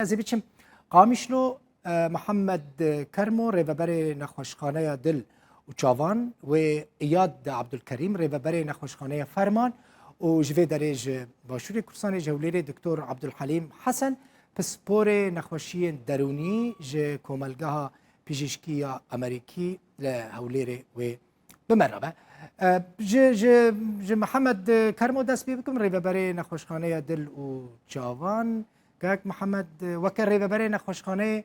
از بیچم قامیشلو محمد کرمو ریوبر نخوشخانه دل و چاوان و ایاد عبدالکریم ریوبر نخوشخانه فرمان و جوی درج باشور کورسان جولیر دکتر عبدالحلیم حسن پسپور نخوشی درونی ج کوملگاه پیشکی امریکی لهولیر و بمرابه ج محمد کرمو دست بی بکم ریوبر نخوشخانه دل و چاوان كاك محمد وكر ریوبر نخوشخانه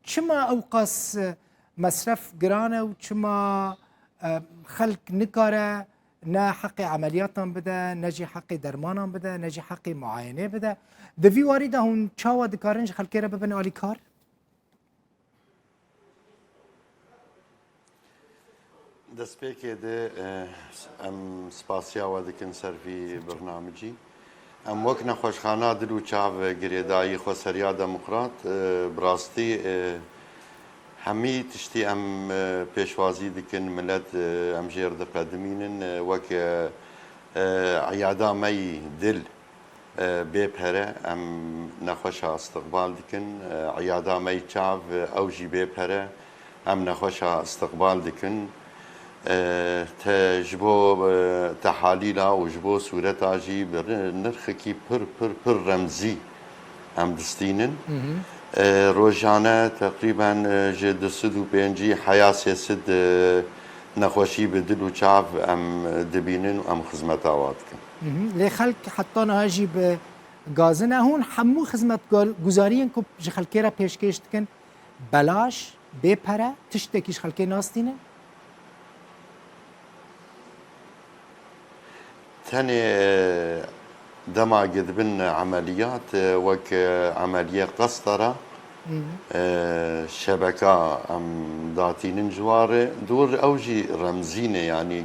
چما اوقاس مصرف گرانه و چما خلق نکاره نه حق عملیاتان بده نجی حق درمانان بده نجی حق معاینه بده دوی وارده هون چاوا دکارنج خلقی را ببنه آلی کار؟ دست پیکه ده ام سپاسیا و دکن سرفی برنامجی ام وەک نەخۆشخانە دل و چاو گرێدایی خۆسەریا دەموقرات بڕاستی هەمی تشتی ئەم پێشوازی دکن ملەت ئەم ژێر دەقەدمینن وەک عیادا مەی دل بێپەرە ئەم نەخۆشە ئەستقبال دکن عیادا مەی چاو ئەوژی بێپەرە ئەم نەخۆشە ئەستقبال دکن تجبو تحاليلا وجبو صورتا جي نرخكي پر رمزي ام دستينن روجانا تقريبا جد سدو بينجي حياة سد نخوشي بدل وشعب ام دبينن ام خدمتا واتكن لي خلق حتى هاجي بغازنا هون حمو خدمت گزارين كو خلقيرا پیشکش دکن بلاش بپره تشتكيش خلقي ناستينه تاني دما قدبن عمليات وك عملية قسطرة شبكة ام داتين جوار دور اوجي رمزينة يعني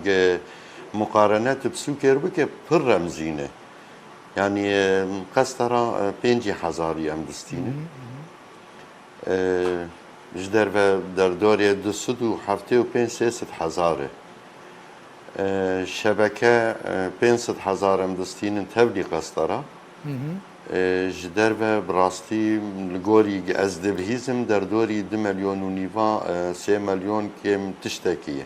مقارنات بسوكر بك پر رمزينة يعني قسطرة بينجي حزاري ام دستينة جدر در دوري دسدو حفتي و بين سيست حزاره شبكة 500,000 مدستين تبلي قسطرة جدر براستي الجوري أزدبهيزم در دوري 2 مليون ونيفا 3 مليون كم تشتكي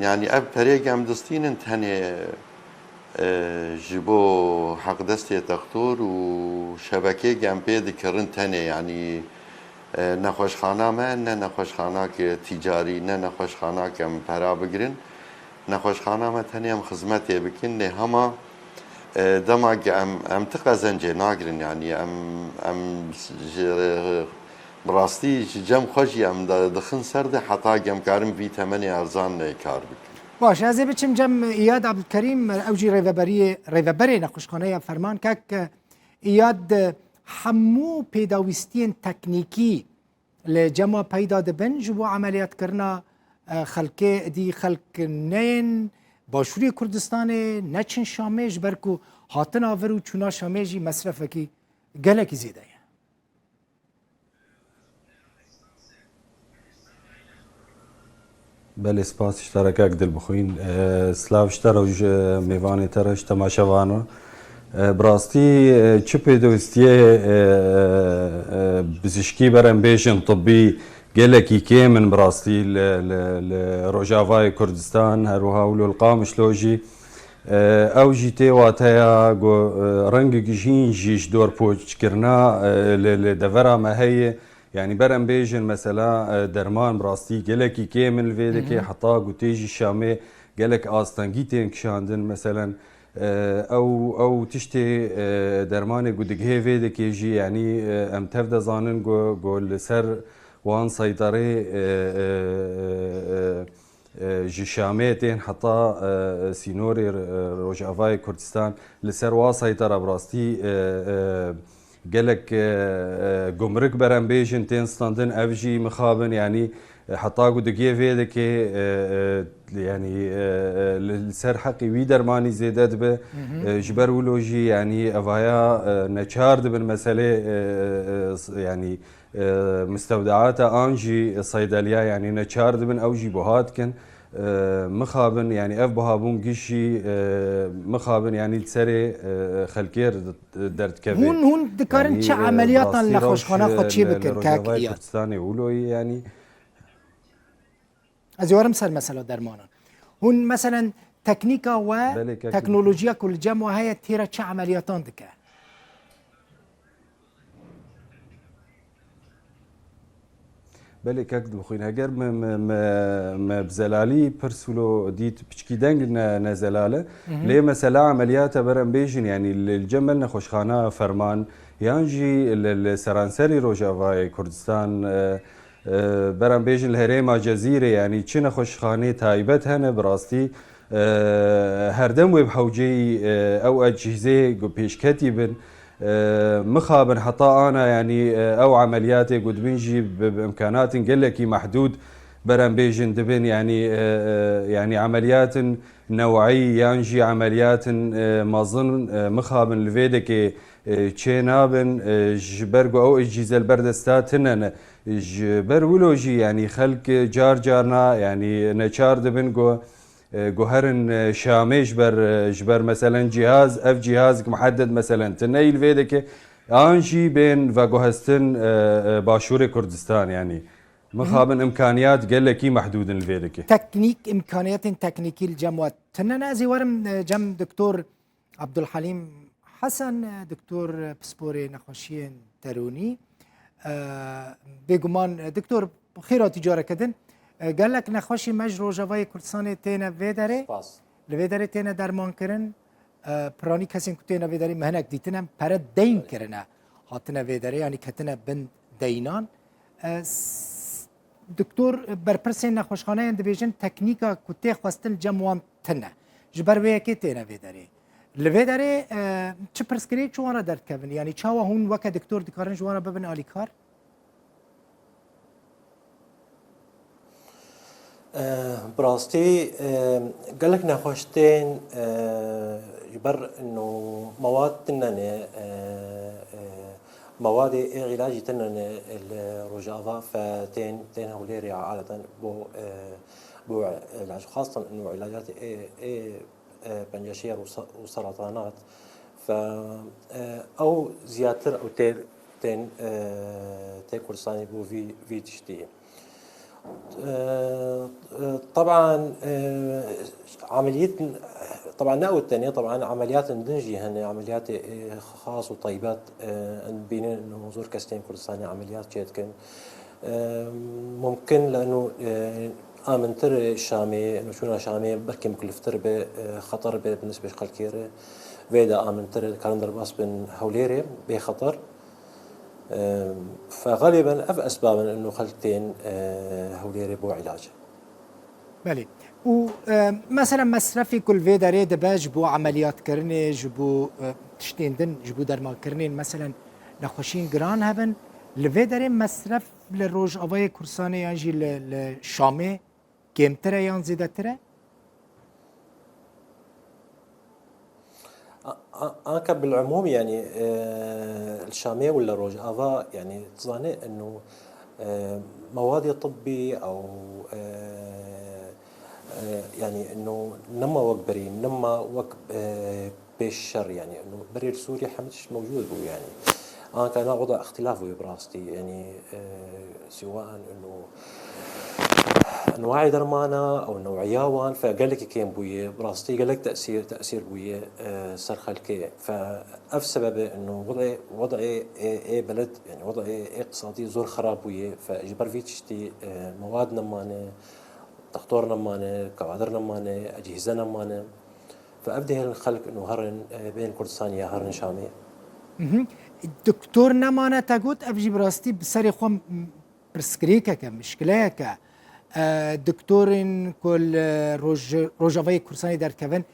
يعني أب فريق مدستين تاني جبو حق دستي تختور وشبكة جنبي ذكرن تاني يعني نخوشخانه نه نخوشخانه که تجاری نه نخوشخانه که ام پرا بگیرن نخوشخانه ما تنی ام خدمتی بکن نه هما دما که ام تقزن جناگرن يعني ام براستی جم خوشی ام دخن سرد حتی جم کارم وی تمنی ارزان کار بکن باش از بچم جم ایاد عبدالکریم اوجی ریوبری نخوشخانه فرمان که ایاد همو پیداویستین تکنیکی لجمع پیدا دبن جبو عملیات کرنا خلقه دی خلق نین باشوری کردستان نچن شامیج برکو هاتن آور و چونا شامیجی مصرف کی گلکی زیده بله سپاس اشتراک دل بخوین سلاو اشتراک میوانی ترش تماشاوانو براستی چه پیداویستیه بزشکی برم بیشن طبی گلکی که من براستی لروجاوای کردستان هروها ولو القامش لوجی او جیتی واتیا رنگ گشین جیش دور پوچ کرنا لدورا ما هي يعني برم بيجن مثلا درمان براستي جلكي كامل فيدك حتى قوتيجي الشامي جلك آستانجيتين كشاندن مثلا او تشتي درماني قدقه فيدك يجي يعني ام تفدا زانن قول سر وان سيطري جي شاميتين حتى سينوري روجافاي كردستان لسر وا سيطرة براستي قالك قمرك برم بيجن تين ستاندن افجي مخابن يعني حتى قدقيه فيدك يعني السر حقي ويدر ماني زيدت به جبر ولوجي يعني افايا نشارد بالمساله يعني مستودعات انجي الصيدليه يعني نشارد من اوجي بوهات كن مخابن يعني اف بهابون قشي مخابن يعني تسري خلكير درد كبي هون دكارن چه عملیات نخوشخانه خود چی بکن که لروجافای ایاد کردستانی ولوی يعني از یارم سر مثلا درمانان هون مثلا تکنیکا و بله که تکنولوژیا کل جمع و هیا تیرا چه عملیاتان دکه بله که بخوین اگر ما بزلالی پرسولو دیت بچکی دنگ نزلاله لی مثلا عملیات برم بیجن يعني الجمل نخوشخانه فرمان يانجي السرانسري روجافاي كردستان برم بیجن الهريمه جزيره يعني چه نخوشخانه تايبت هنه براستي هردم ويب حوجي او اجهزه بيشكتي بن مخابن حتى انا يعني او عملياتي قد بنجي بامكانات قلكي محدود برم بيجن دبن يعني عمليات نوعيه ينجي عمليات ما ظن مخابن الفيدك تشينابن جبرجو او اجهزه البردستات هن جبر ولوجي يعني خلق جارنا يعني نشار دبن جوهرن شامي جبر مثلا جهاز اف جهاز محدد مثلا تنيل فيدك انجي بين فاجوهستن باشور كردستان يعني مخابن امكانيات قال لك محدود الفيدك تكنيك امكانيات تكنيكي الجمع تننا ازي ورم جم دكتور عبد الحليم حسن دكتور بسبوري نخوشين تروني بيجمان دكتور خيرات تجاره كدن قال لك نخوشي مج روجاوای کردستان تینا ویداره لویداره تینا درمان کرن پرانی کسین که تینا ویداره مهنک دیتنم پر دین کرنه هاتنا ویداره یعنی کتنا بند دینان دکتور برپرسین نخوشخانه اند بیجن تکنیکا کتی خواستن جموان تنه جبر وی کی تینا ویداره لویداره چه پرسکری چوارا درد کبن یعنی چاوا هون وک دکتور دکارن جوارا ببن آلیکار براستي قال لك نخوشتين يبر انه مواد تنن مواد علاجي تنن الرجافة فتين هوليري عادة بو علاج خاصة انه علاجات بنجاشير وسرطانات ف او زياتر او تين كورساني بو في تشتي طبعا عملية طبعا نقوى الثانية طبعا عمليات ندنجي هن عمليات خاص وطيبات بين انه زور كستين كردستاني عمليات جيتكن ممكن لانه امنتر الشامي انه شو شامي بركي مكلفتر بخطر بالنسبة للكيرة فيدا امنتر كالندر باس بن هوليري بخطر فغالبا اسبابا انه خلتين هوليري بو علاج بله ومثلا مصرفي كل في داري دباج بو عمليات كرني جبو تشتيندن جبو درمان كرنين مثلا نخوشين جران هبن لفي داري مصرف للروج أواي كورساني ينجي للشامي كيمتره يان زيادتره أنا بالعموم يعني الشامية ولا روج أفا يعني تظني إنه مواد طبي أو يعني إنه نما وق بريم نما وق بالشر يعني إنه برير سوري حمش موجود هو يعني أنا كان وضع اختلاف براستي يعني سواء إنه انواع درمانه او نوعياوان فقال لك كيم بويه براستي قال لك تاثير بويه سرخلكي فاف سبب انه وضعي بلد يعني وضعي اقتصادي زور خراب بويه فاجبر في تشتي مواد نمانه دكتور نمانه كوادر نمانه اجهزه نمانه فابدا الخلق انه هرن بين كردستان يا هرن شامي الدكتور نمانه تقول ابجي براستي بسري خوم برسكريكا كمشكلة دكتورين كل روجاوای کورسانی در کون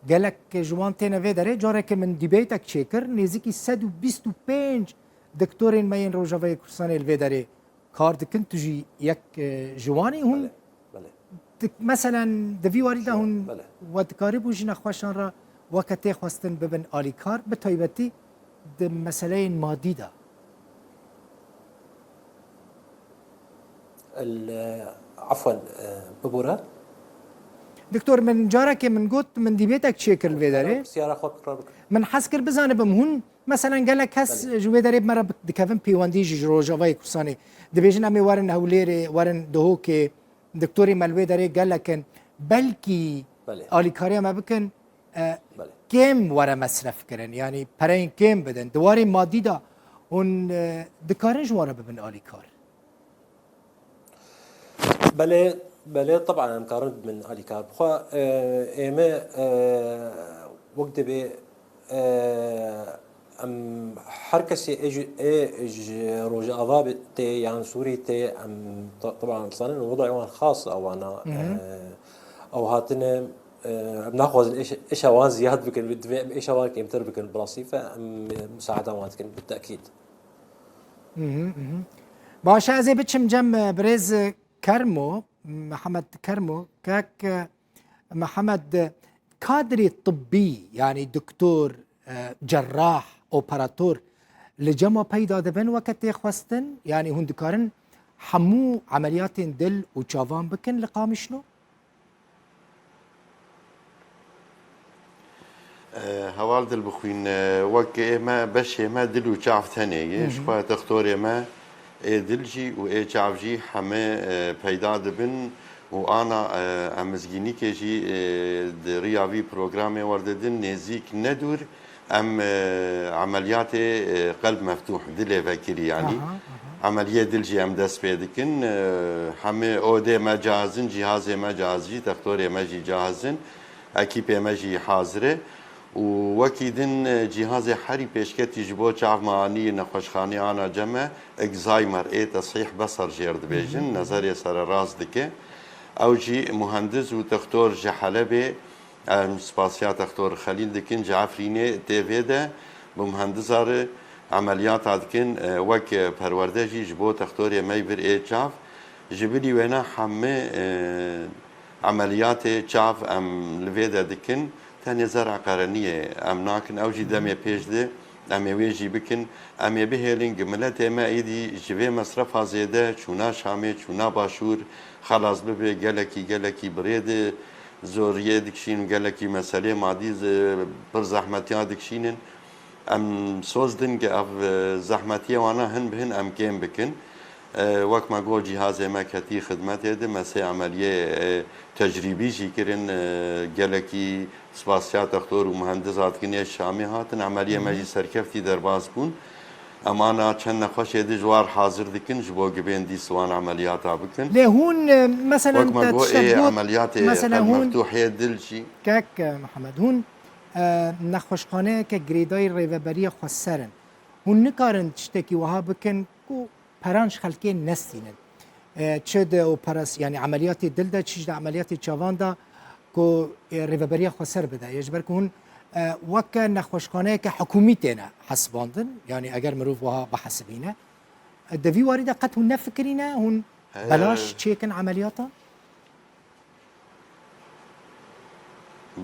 قالك جوان تينا في داره جارك من ديبيتك شكر نزيكي 125 دكتورين ماين روجاوای کورسانی الفي داره كار دكن تجي يك جواني هون مثلا دفي واريدا هون ودكاري بوجي نخواشان را وقتی خواستن ببن آلی کار به تایبتی ده مسئله مادی ده عفوا ببورة دکتور من جارا که من گفت من دیبیتک چه کرد ویداره سیاره خود بکرار بکن من حس کرد بزنه بم هون مثلا قال لك هس جوي داري مرة دكافن بيواندي جروجافاي كوساني دبيجن امي وارن هوليري وارن دهوكي دكتوري مالوي داري قال لك بلكي بله. آلي كاريا ما بكن بله. كم ورا مصرف كرن يعني برين كم بدن دواري مادي دا هون دكارنج ورا ببن آلي كار بله طبعا مقارنة من آلي كار بخوا ايما وقت بي ام حركسي اج روجا اضاب تي يعني سوري تي ام طبعا صار وضع خاص او انا او هاتنا بناخذ ايش اوان زياد بكن بالدفاع ايش اوان كيمتر بكن براسي فمساعده وانت بالتاكيد باشا ازي بتشم جم بريز كرمو محمد كرمو كاك محمد كادري طبي يعني دكتور جراح اوبراتور لجما پیدا دبن وقت خواستن يعني هون دكارن حمو عمليات دل وشافان بكن لقام شنو؟ هوال دل بخوين وك ما بش ما دل وشعف ثاني شفا تختار ما دلجي و شعفجي حما پیدا دبن وانا امزگینی که جی ریاوی پروگرام ورددن نزیک ندور ام عمليات قلب مفتوح دل فكري يعني عملية دلجي ام دست بيدكن همه اوده مجازن جهاز مجازي دكتور مجي جاهزن اكيب مجي حاضره ووكيدن جهاز حري بيشكتي جبو شعف معاني نخوشخاني انا جمع اكزايمر اي تصحيح بصر جيرد بيجن نظرية سر راس دكه او جي مهندس ودكتور جحلبي سپاسیا دکتر خلیل دکن جعفرینه تیویده بمهندسار عملیات دکن وک پرورده جی جبو دکتر میبر ایچاف جبلی ونا همه عملیات چاف ام لویده دکن تاني زرع قرنية ام ناكن او جي دم يبيج ده ام يويجي بكن ام يبهلين جملات ما ايدي جبه مصرفها زيادة چونا شامي چونا باشور خلاص ببه جلكي بريد زورية دكشين جلكي مسألة مادي بر زحمتيا دكشينن ام سوزدن اف زحمتيا وانا هن بهن ام كيم بكن وقت ما قول جهاز ما كتي خدمات هذا مسا عملية تجريبي جي كرن جلكي سپاسيات دكتور ومهندسات كنية الشامي هاتن عملية ما جي سركفتي درباز بون امانا چند نخوش يدي جوار حاضر دكن جبو جبين دي سوان عمليات بكن ليه هون مثلا وقت ما قول عمليات مثلا هون مفتوحية دلشي كاك محمد هون نخوشخانه که گریدای ریوبری خسرن هون نکارن تشتكي وها بكن كو پرانش خلقی نستینن چه ده اوپراس يعني عمليات دل ده چه ده عمليات چاوان ده كو ریوبری خسر بده يجبر که هون وك نخوشخانه که حکومی تینا حسباندن يعني اگر مروف وها بحسبينه دوی وارده قد هون نفكرينه هون بلاش چيكن عملياتا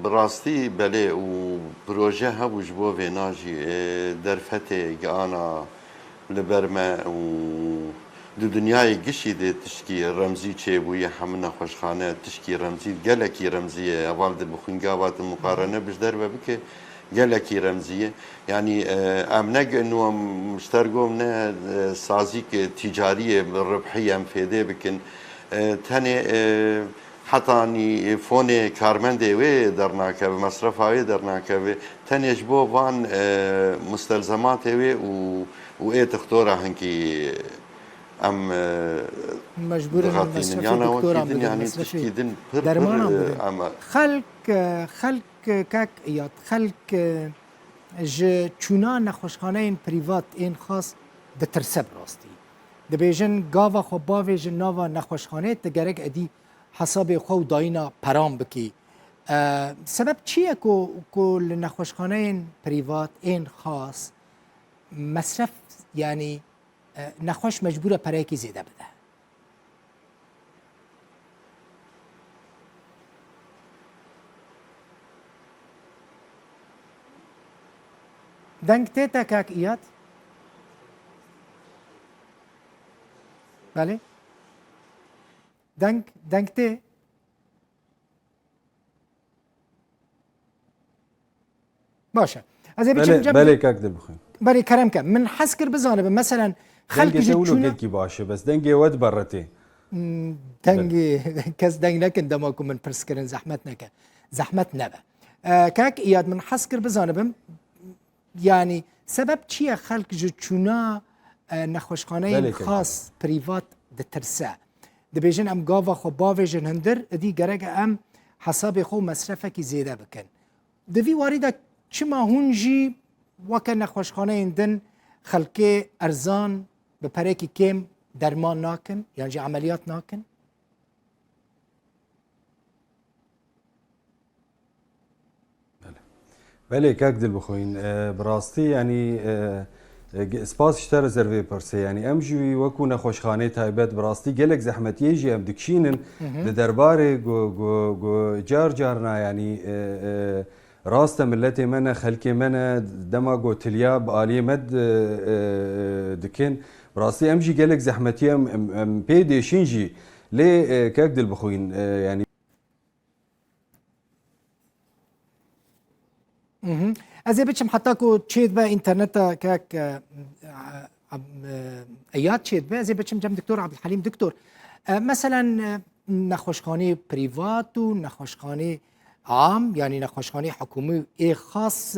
براستي بلي وبروجه هبو جبو فيناجي درفتي انا لبرما و دو دنیای گشی ده تشکی رمزی چه بوی همنا خوشخانه تشکی رمزی گلکی رمزیه اول ده بخون گاوات مقارنه بجدر و بکه گلکی رمزیه يعني امنق انه مشترقوا من سازيك تجاريه ربحيه مفيده بكن تاني حتى اني فوني كارمندي وي درناك بمصرف هاي درناك تاني جبو فان مستلزمات وي وايه تختورها هنكي ام مجبور مصرفي دكتورة يعني تشكيدن درمانا خلق كاك ايات خلق ج چونا نخوشخانه این پریوات این خاص ده ترسب راستی ده بیجن گاوا خو باویجن ناوا نخوشخانه تگرگ ادی حساب خو داینا پرام بکی سبب چیه که لنخوشخانه این پریوات این خاص مصرف يعني نخوش مجبوره برای کی زیده بده دنگ تیتا کاک ایاد بله دنگ تی باشا از بچم بله جنب بله کاک دل بخوین بري كرم كم من حسكر بزانب مثلا خلق دنگی تولو جتشونا گلکی باشه بس دنگی ود برتی تنجي كاس دنگ لكن دماكم من برسكرن زحمتنا زحمت نبا كاك اياد من حسكر بزانبم يعني سبب چیه خلق جتشونا نخوشخانه بله خاص پریوات دترسا دبیجن ام گاوا خو باویجن هندر دی گرگ ام حساب خو مصرفه کی زیاده بکن دوی وارده چما هونجی وکه نخوشخانه اندن خلقه ارزان به پره کی کم درمان ناکن یعنی جی عملیات ناکن بله کاک دل بخوین براستی یعنی سپاس شتا رزروی پرسه یعنی ام جوی وکو نخوشخانه تایبت براستی گلک زحمتیه جی ام دکشینن ده درباره گو جار جارنا یعنی راست ملت من خلق من دما گو تلیاب آلی مد دکن براستی ام جی گلک زحمتیه ام پیدشین جی لی کاک دل بخوین یعنی از بچم حتی کو چید به اینترنت کاک ایاد چید به از بچم جم دکتور عبدالحلیم دکتور مثلا نخوشخانه پریوات و نخوشخانه عام یعنی نخوشخانه حکومی ای خاص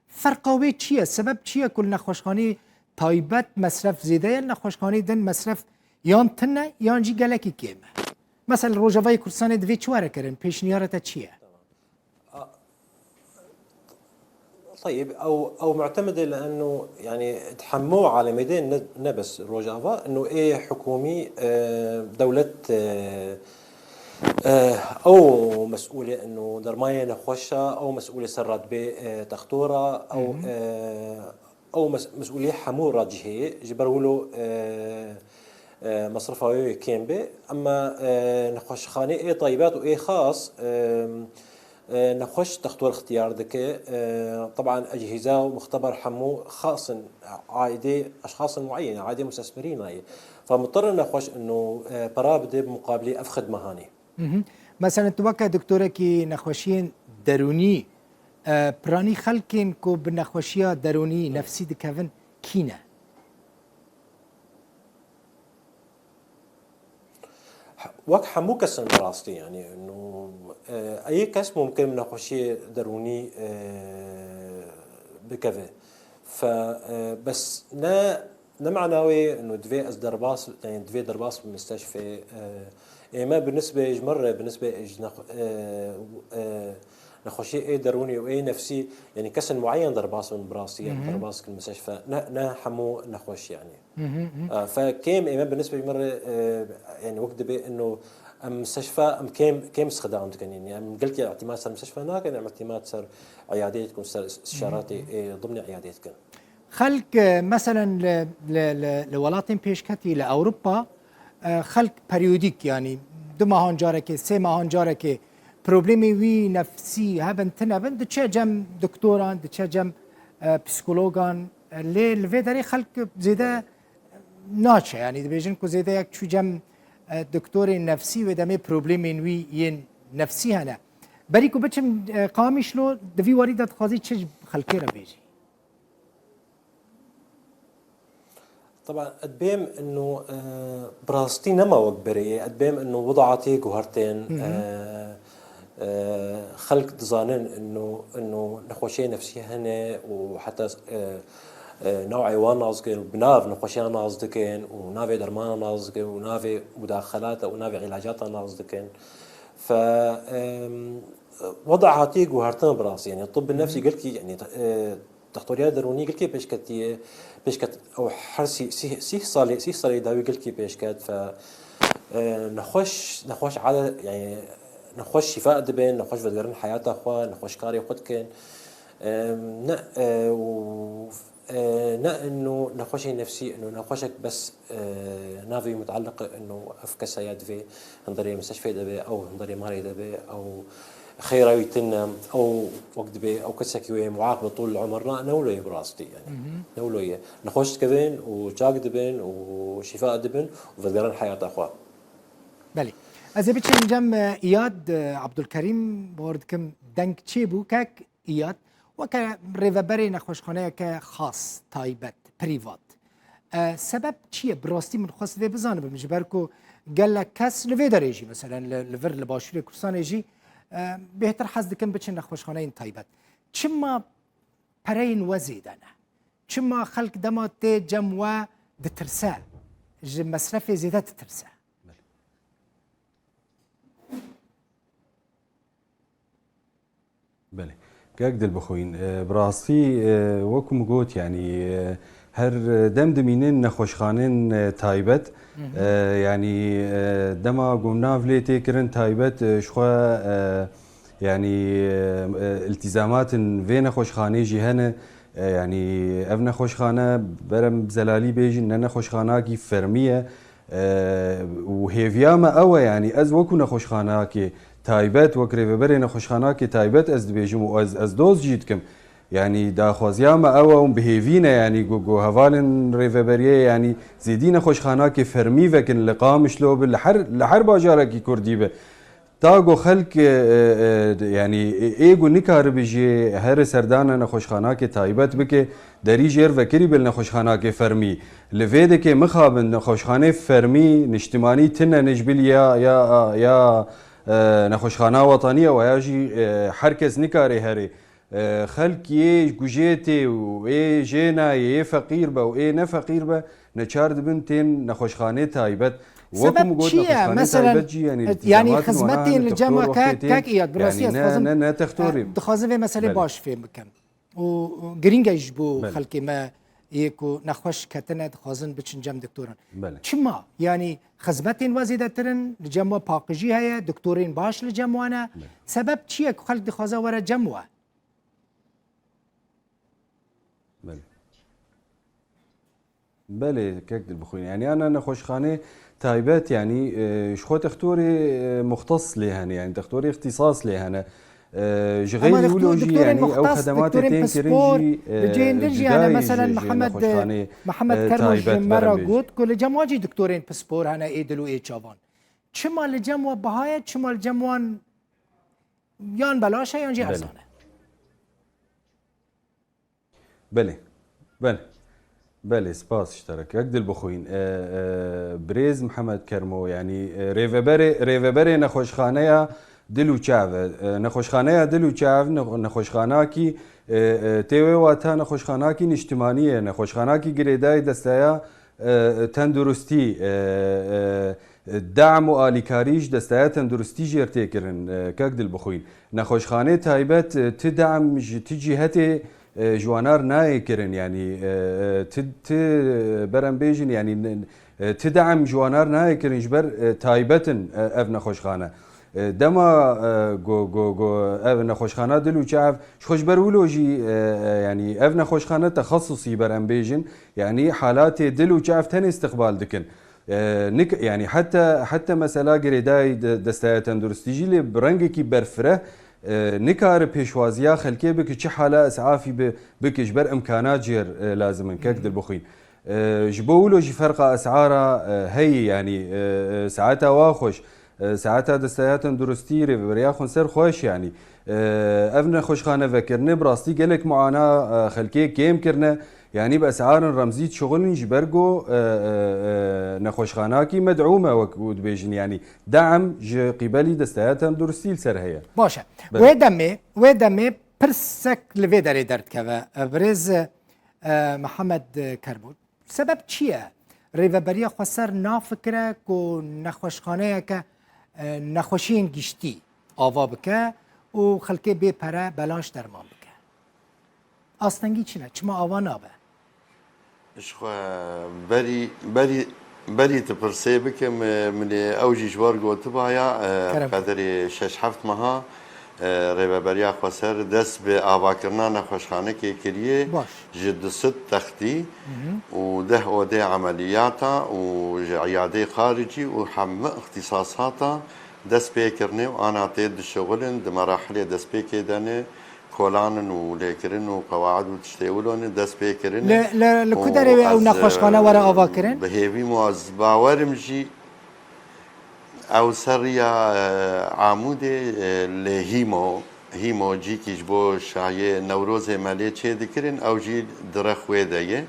فرقاوی چیه سبب چیه کل نخوشخانه تایبت مصرف زیده نخوشخانه دن مصرف یان تنه یان جی گلکی کیمه مثلا روجاوای کردستان دوی چواره کرن پیشنیارت چیه طيب او معتمده لانه يعني تحموه على ميدان نبس روجافا انه ايه حكومي دوله او مسؤوله انه درمايه نخوشة او مسؤوله سرات بي تختوره او مسؤوليه حموره جهه جبرولو مصرفاوي كيمبي اما نخوش خانه ايه طيبات وايه خاص نخش تختار اختيار ذكي طبعا اجهزه ومختبر حمو خاص عائدي اشخاص معينه عائدي مستثمرين هاي فمضطر نخش انه برابده بمقابله افخد مهاني مثلا توقع دكتوره كي نخوشين دروني براني خلقين كو بنخوشيا دروني نفسي دكافن كينا وقت حمو كسن براستي يعني انه اي كاس ممكن نخوشي دروني بكذا فبس نا معناوي انه دفي از درباس يعني دفي درباس بالمستشفى ما بالنسبه مره بالنسبه نخوشي اي دروني واي نفسي يعني كسن معين درباس من براسي يعني درباس المستشفى نا حمو نخوش يعني فكيم ما بالنسبه مره يعني وقت دبي انه مستشفى ام كيم استخدام يعني قلت يا اعتماد صار مستشفى هناك يعني اعتماد صار عيادات صار استشاراتي ضمن عيادات خلق مثلا لولاتين بيشكتي لاوروبا خلق بريوديك يعني دو ماهان جاركي سه ماهان جاركي بروبليمي وي نفسي هبن تنبن دچه جم دكتوران دچه جم بسيكولوجان لي الفيدري خلق زيده ناتشه يعني دبيجن كو زيده يك چو جم دكتور نفسي ودمي بروبليمين وي ين نفسي هنا بريكو بچم قامش لو دفي وريدت خازي چه خلقي را بيجي طبعا ادبيم انه براستي نما وكبريه ادبيم انه وضعتي جوهرتين خلق تظانن انه نخوشي نفسي هنا وحتى نوعي ونازكن بناف نخوشي نازدكن ونافي درمان نازدكن ونافي مداخلات ونافي علاجات نازدكن ف وضعتي جوهرتين براسي يعني الطب النفسي قلت يعني دكتوريا دروني قلت بيشكت او حرسي سي صالي داوي قلت بيشكت ف نخوش على يعني نخوش شفاء دبن نخوش بدرن حياة اخوان نخوش كاري خدكن نا انه نخوشي نفسي انه نخوشك بس نافي متعلقه انه افكس يد في نضري مستشفى دبي او نضري ماري دبي او خيراوي تنم او وقت بي او كسكيوي معاقبه طول العمر نولوي براستي يعني نولوي نخوش كذن وجاق دبن وشفاء دبن وفدران حياه اخوان بله از بچم جم ایاد عبدالکریم باردکم دنگ چی بو کاک ایاد وكا ريفابري نخوشخانه که خاص تایبت پریوات سبب چیه براستی من خواست وی بزانم مجبرکو قال کس لوی دریجی مثلا لور لباشوری کردستان جی بهتر حز دکن بچن نخوشخانه این تایبت چما پرین وزیدنه چما خلق دما تی جمع دترسه مصرف زیاده ترسه بله كاك دل بخوين براسي وكم قوت يعني هر دم دمينين نخوشخانين تايبت يعني دما قمنا فلي تيكرن تايبت شخوا يعني التزامات في نخوشخاني جهنه يعني اف نخوشخانه برم زلالي بيجي ان نخوشخانه كي فرميه وهيفياما او يعني از وكو نخوشخانه كي تایبەت وەک ڕێڤەبەرێ نەخۆشخاناکێ تایبەت ئەس دەبێژم و ئەس دۆز جیتکەم ینی داخوازیامە ئەوە بهێڤینە ینی گۆ هەڤالن ڕێڤەبەریە ینی زیدی نەخۆشخاناکێ فەرمیڤەکن لە قامشلۆ بن لە هەر باژارێکی کوردی بە تا گۆ خەلک ینی ئێگو نیکارە بژێ هەرە سەردانە نەخۆشخاناکێ تایبەت بکێ دەری ژێر vekirî بل نەخۆشخاناکێ فەرمی li vê dikê mixabin nexweşxanê fermî niştimanî tune nejbil ya نخوشخانه وطنيه وياجي حركز نكاري هري خلق يه جوجيتي ويه جينا يه فقير با ويه نفقير با نشارد بنتين نخوشخانه تايبت سبب چیه مثلا يعني خدمتين للجامعه كاك اياد براسي يعني تختوري دخازه مساله باش فهم بكم و جرينجاج بو خلقي ما يكو نخوش كتنه خازن بچن جم دكتوران چما يعني خدمتين وزيده ترن لجمع باقجي هي دكتورين باش لجمعنا سبب چیه که خلق دخازه ورا جمعه بله كاك بخوين يعني انا نخوشخانه تايبات يعني شخو تختوري مختص لهن يعني تختوري اختصاص لهن جغير يولوجي يعني او خدمات تين كرنجي درجي انا مثلا محمد كرموش مره قلت كل جمواجي دكتورين باسبور انا ايدلو اي تشافان چما لجموا بهايه چما لجموان يان بلاشه يان جي ارزانه بله سپاس اشترك اقدل بخوين بريز محمد كرمو يعني ريفبري نخوشخانه دلو چاو نخوشخانه دلو چاو نخوشخانه کی تیوی واتا نخوشخانه کی اجتماعیه نخوشخانه کی گریدای دستایا تندرستی دعم و آلیکاریش دستایا تندرستی جرتی کرن کاک دل بخوین نخوشخانه تایبت تدعم تجهت جوانار نای کرن يعني برم بیجن يعني تدعم جوانار نای کرن جبر تایبتن اف نخوشخانه دما جو اف نخوشخانه دلو چاف خوش برولوجي يعني اف نخوشخانه تخصصي برم بیجن يعني حالات دلو چاف تن استقبال دکن يعني حتى مسألة گریدای دستای تندرستی جی برنگ کی برفره نكار بيشوازيا خلكي بك چه حاله اسعافي بكش بر امكانات جير لازم كاك دل بخين جبولو جي فرق اسعاره هي يعني ساعتها واخوش ساعتها دستيات درستي بريا خنسر خوش يعني افنا خوشخانه فكرنا براستي قالك معاناه خلكي كيم كرنا يعني باسعار رمزيه شغل جبرجو نخوشخاناكي مدعومه وكود بيجن يعني دعم قبلي دستيات درستي سر هي باشه ودمي برسك لفيدري درت كذا برز محمد كربون سبب چیه ریوبریا خسر نافکره کو نخوشخانه که نخوشین گشتی آوا بکه و خلکه بی پره بلاش درمان بکه آستنگی چنه چما آوا نابه اشخوا بری تپرسی بکم من اوجی جوار گوته بایا قدر 6-7 ماها ریوبریا خسر دست به آوا کرنا نخوشخانه که کریه جد ست تختی و ده اوده عملیاتا و عیاده خارجی و همه اختصاصاتا دست به کرنه و آنا تید شغلن ده مراحل دست به کدنه کولانن و لیکرن و قواعد و تشتیولون دست به کرنه لکدره او نخوشخانه ورا آوا کرن به هیوی موز باورم جی او سریا عمود لهیمو هیمۆجیکیش بۆ شایێ نەورۆزێ مەلێ چێ دکردن ئەو ژی درە خوێ دەیە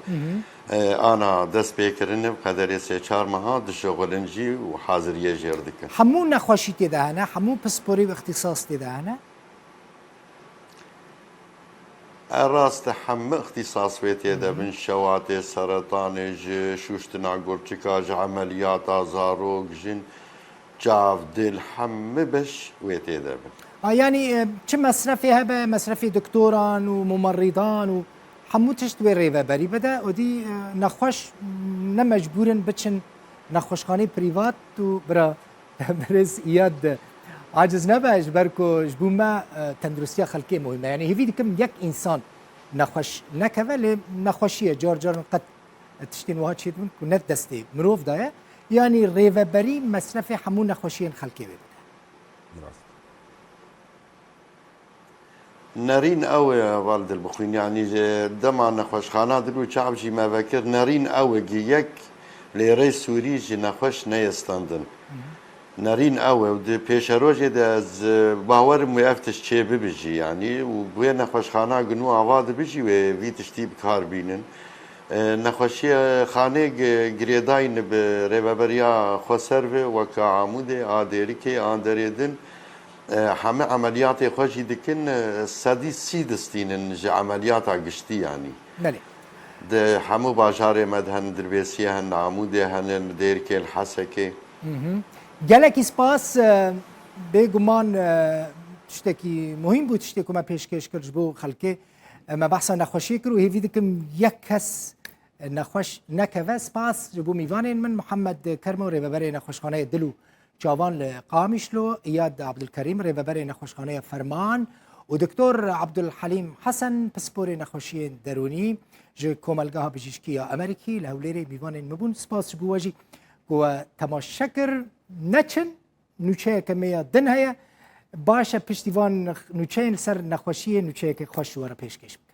ئانا دەست پێکردن قەدەرێ سێ چار مەها دشەغۆلنجی و حازریە ژێر دکرد هەموو نەخۆشی تێدا هەنا هەموو پسپۆری و اختصاص تێدا هەنا ڕاستە هەمە اختصاص وێ تێدا بن شەواتێ سەرەتانێژ شوشتنا گۆرچکاژ عملیاتا زارۆک ژن چاو دل هەمە بەش وێ تێدا بن يعني چه مصرفی هبه مصرفی دکتۆران و ممەڕیدان و هەموو تشت وێ ڕێڤەبەری بەدە ئۆدی نەخۆش نەمەجبورن بچن نەخۆشخانەی پریڤات و برا برز یاد عاجز نەبەش بەرکۆ ji bo me تەندروستیە خەلکێ مهمە یعنی هێوی dikim yek însan nexweş nekeve lê nexweşiye car caran qet tiştên wiha çê dibin ku ne destê mirov da ye yanî rêveberî mesrefê hemû nexweşiyên xelkê wê bide نەرین ئەوێ والدل بخوین یعنی دەما نەخۆشخانە در و چاوجی مەڤەکرد نەرین ئەوەگی یەک لێرەی سووریژی نەخۆش نەیەستاندن نەرین ئەوە و پێشەرۆژێ باوەرم وێ ئەفتش چێ ببژی ینی و بێ نەخۆشخانە گن و ئاوا دەبژی وێ وی تشتی بکار بینن نەخۆشیە خانەیە گرێداین ڕێبەبەریا خۆسەروێ وەکە عامودێ ئادێریکێ ئاندەرێدن همه عملیات خوشی دکن سدی سی دستینن جه عملیات گشتی یعنی بله ده همو باجار مدهن درویسی هن عموده هن دیر که الحسکه gelekî spas bêguman tiştekî muhîm bû tiştê ku me pêşkêş kir ji bo xelkê me behsa nexweşiyê kir û hêvî dikim yek kes nexweş nekeve spas ji bo mîvanên min Mihemed Kermo rêveberê nexweşxaneya dil û çavan li Qamişlo İyad Abdulkerîm rêveberê nexweşxaneya Ferman û Diktor Abdulhelîm Hesen pisporê nexweşiyên derûnî ji Komelgeha Bijîşkiya Amerîkî li Hewlêrê mîvanên me bûn spas ji bo we jî ku we temaşe kir neçin nûçeyeke me ya din heye baş e piştîvan nûçeyên li ser nexweşiyê nûçeyekê xweş ji we re pêşkêş